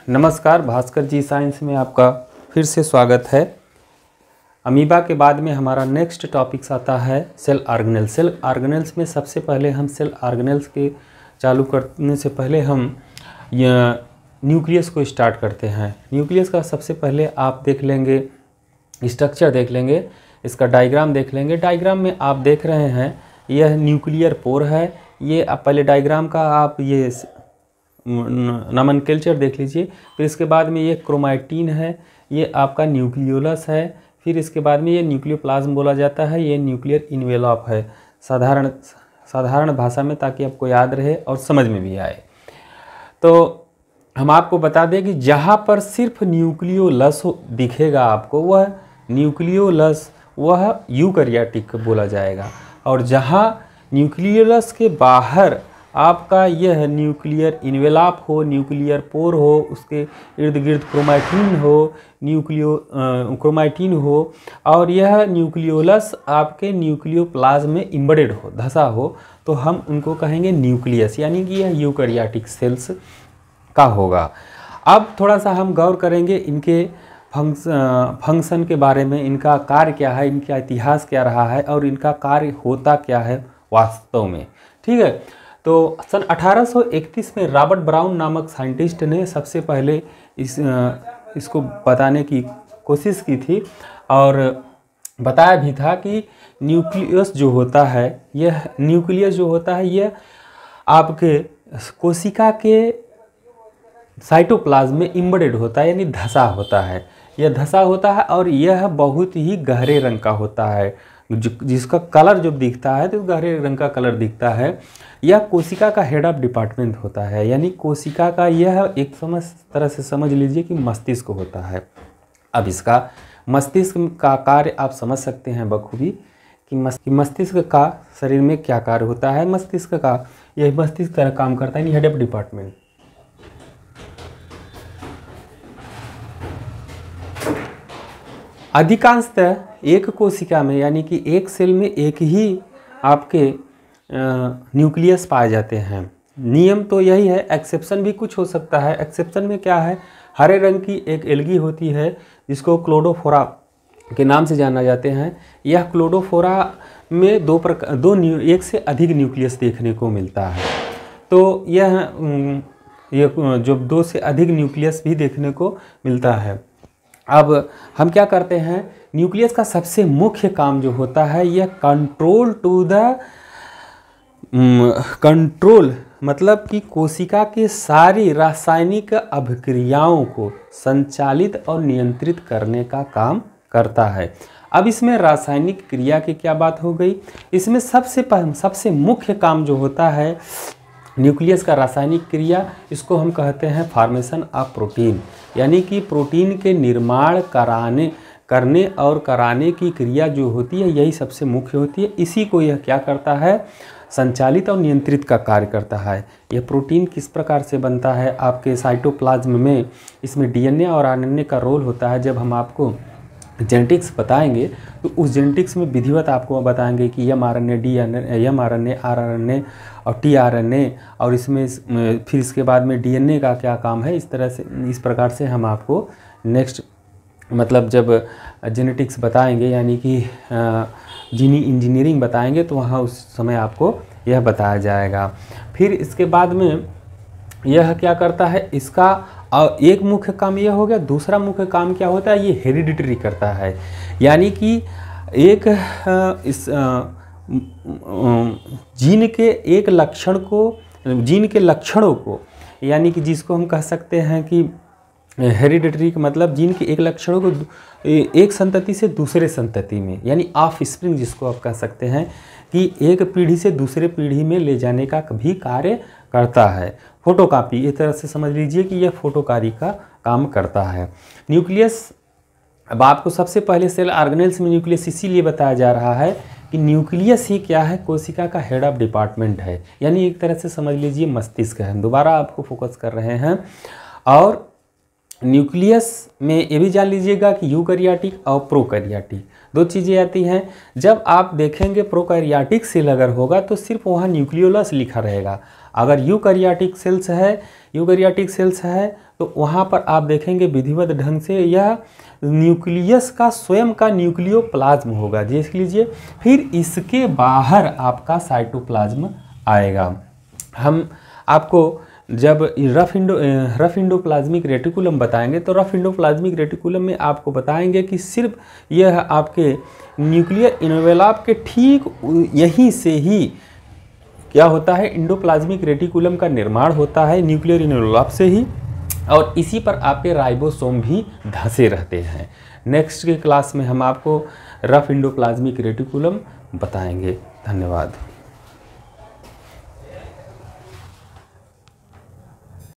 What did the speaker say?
नमस्कार, भास्कर जी साइंस में आपका फिर से स्वागत है। अमीबा के बाद में हमारा नेक्स्ट टॉपिक्स आता है सेल ऑर्गेनेल्स। सेल ऑर्गेनेल्स में सबसे पहले हम सेल ऑर्गेनेल्स के चालू करने से पहले हम न्यूक्लियस को स्टार्ट करते हैं। न्यूक्लियस का सबसे पहले आप देख लेंगे, स्ट्रक्चर देख लेंगे, इसका डायग्राम देख लेंगे। डायग्राम में आप देख रहे हैं यह न्यूक्लियर पोर है। ये आप पहले डायग्राम का आप ये नोमेनक्लेचर देख लीजिए। फिर इसके बाद में ये क्रोमैटिन है, ये आपका न्यूक्लियोलस है। फिर इसके बाद में ये न्यूक्लियोप्लाज्म बोला जाता है, ये न्यूक्लियर इन्वेलप है साधारण भाषा में, ताकि आपको याद रहे और समझ में भी आए। तो हम आपको बता दें कि जहाँ पर सिर्फ न्यूक्लियोलस दिखेगा आपको, वह न्यूक्लियोलस वह यूकैरियोटिक बोला जाएगा। और जहाँ न्यूक्लियोलस के बाहर आपका यह न्यूक्लियर इन्वेलप हो, न्यूक्लियर पोर हो, उसके इर्द गिर्द क्रोमैटिन हो, क्रोमैटिन हो, और यह न्यूक्लियोलस आपके न्यूक्लियोप्लाज्म में इम्बेडेड हो, धसा हो, तो हम उनको कहेंगे न्यूक्लियस, यानी कि यह यूकैरियोटिक सेल्स का होगा। अब थोड़ा सा हम गौर करेंगे इनके फंक्शन के बारे में, इनका कार्य क्या है, इनका इतिहास क्या रहा है और इनका कार्य होता क्या है वास्तव में। ठीक है, तो सन 1831 में रॉबर्ट ब्राउन नामक साइंटिस्ट ने सबसे पहले इसको बताने की कोशिश की थी और बताया भी था कि न्यूक्लियस जो होता है, यह न्यूक्लियस जो होता है यह आपके कोशिका के साइटोप्लाज्म में इम्बेडेड होता है, यानी धसा होता है। यह धसा होता है और यह बहुत ही गहरे रंग का होता है, जिसका कलर जब दिखता है तो गहरे रंग का कलर दिखता है। यह कोशिका का हेड ऑफ डिपार्टमेंट होता है, यानी कोशिका का यह एक तरह से समझ लीजिए कि मस्तिष्क होता है। अब इसका मस्तिष्क का कार्य आप समझ सकते हैं बखूबी कि मस्तिष्क का शरीर में क्या कार्य होता है। मस्तिष्क का यह मस्तिष्क तरह काम करता है, यानी हेड ऑफ डिपार्टमेंट। अधिकांशतः एक कोशिका में, यानी कि एक सेल में एक ही आपके न्यूक्लियस पाए जाते हैं। नियम तो यही है, एक्सेप्शन भी कुछ हो सकता है। एक्सेप्शन में क्या है, हरे रंग की एक एल्गी होती है जिसको क्लोडोफोरा के नाम से जाना जाते हैं। यह क्लोडोफोरा में एक से अधिक न्यूक्लियस देखने को मिलता है। तो यह जो 2 से अधिक न्यूक्लियस भी देखने को मिलता है। अब हम क्या करते हैं, न्यूक्लियस का सबसे मुख्य काम जो होता है यह कंट्रोल मतलब कि कोशिका के सारी रासायनिक अभिक्रियाओं को संचालित और नियंत्रित करने का काम करता है। अब इसमें रासायनिक क्रिया की क्या बात हो गई, इसमें सबसे मुख्य काम जो होता है न्यूक्लियस का रासायनिक क्रिया, इसको हम कहते हैं फॉर्मेशन ऑफ प्रोटीन, यानी कि प्रोटीन के निर्माण करने और कराने की क्रिया जो होती है यही सबसे मुख्य होती है। इसी को यह क्या करता है, संचालित और नियंत्रित का कार्य करता है। यह प्रोटीन किस प्रकार से बनता है आपके साइटोप्लाज्म में, इसमें डीएनए और आरएनए का रोल होता है। जब हम आपको जेनेटिक्स बताएंगे तो उस जेनेटिक्स में विधिवत आपको बताएंगे कि एमआरएनए, डीएनए, एमआरएनए, आरएनए और टीआरएनए, और इसमें फिर इसके बाद में डीएनए का क्या काम है। इस प्रकार से हम आपको नेक्स्ट मतलब जब जेनेटिक्स बताएंगे, यानी कि जीनी इंजीनियरिंग बताएंगे, तो वहाँ उस समय आपको यह बताया जाएगा। फिर इसके बाद में यह क्या करता है, इसका एक मुख्य काम यह हो गया। दूसरा मुख्य काम क्या होता है, ये हेरिडिटरी करता है, यानी कि एक इस जीन के एक लक्षण को, जीन के लक्षणों को, यानी कि जिसको हम कह सकते हैं कि हेरिडिटरी का मतलब जीन के एक लक्षणों को एक संतति से दूसरे संतति में, यानी ऑफ स्प्रिंग जिसको आप कह सकते हैं, कि एक पीढ़ी से दूसरे पीढ़ी में ले जाने का भी कार्य करता है। फोटोकॉपी, इस तरह से समझ लीजिए कि यह फोटोकॉपी का काम करता है न्यूक्लियस। अब आपको सबसे पहले सेल ऑर्गेनेल्स में न्यूक्लियस इसीलिए बताया जा रहा है कि न्यूक्लियस ही क्या है, कोशिका का हेड ऑफ डिपार्टमेंट है, यानी एक तरह से समझ लीजिए मस्तिष्क है। दोबारा आपको फोकस कर रहे हैं। और न्यूक्लियस में ये भी जान लीजिएगा कि यूकैरियोटिक और प्रोकैरियोटिक 2 चीज़ें आती हैं। जब आप देखेंगे प्रोकैरियोटिक सेल अगर होगा तो सिर्फ वहाँ न्यूक्लियोलस लिखा रहेगा, अगर यूकैरियोटिक सेल्स है तो वहाँ पर आप देखेंगे विधिवत ढंग से यह न्यूक्लियस का स्वयं का न्यूक्लियोप्लाज्म होगा, देख लीजिए। फिर इसके बाहर आपका साइटोप्लाज्म आएगा। हम आपको जब रफ इंडोप्लाज्मिक रेटिकुलम बताएंगे तो रफ इंडोप्लाज्मिक रेटिकुलम में आपको बताएंगे कि सिर्फ यह आपके न्यूक्लियर इनवेलप के ठीक यहीं से ही क्या होता है, इंडोप्लाज्मिक रेटिकुलम का निर्माण होता है न्यूक्लियर इनवेलप से ही, और इसी पर आपके राइबोसोम भी धंसे रहते हैं। नेक्स्ट के क्लास में हम आपको रफ इंडोप्लाज्मिक रेटिकुलम बताएंगे। धन्यवाद।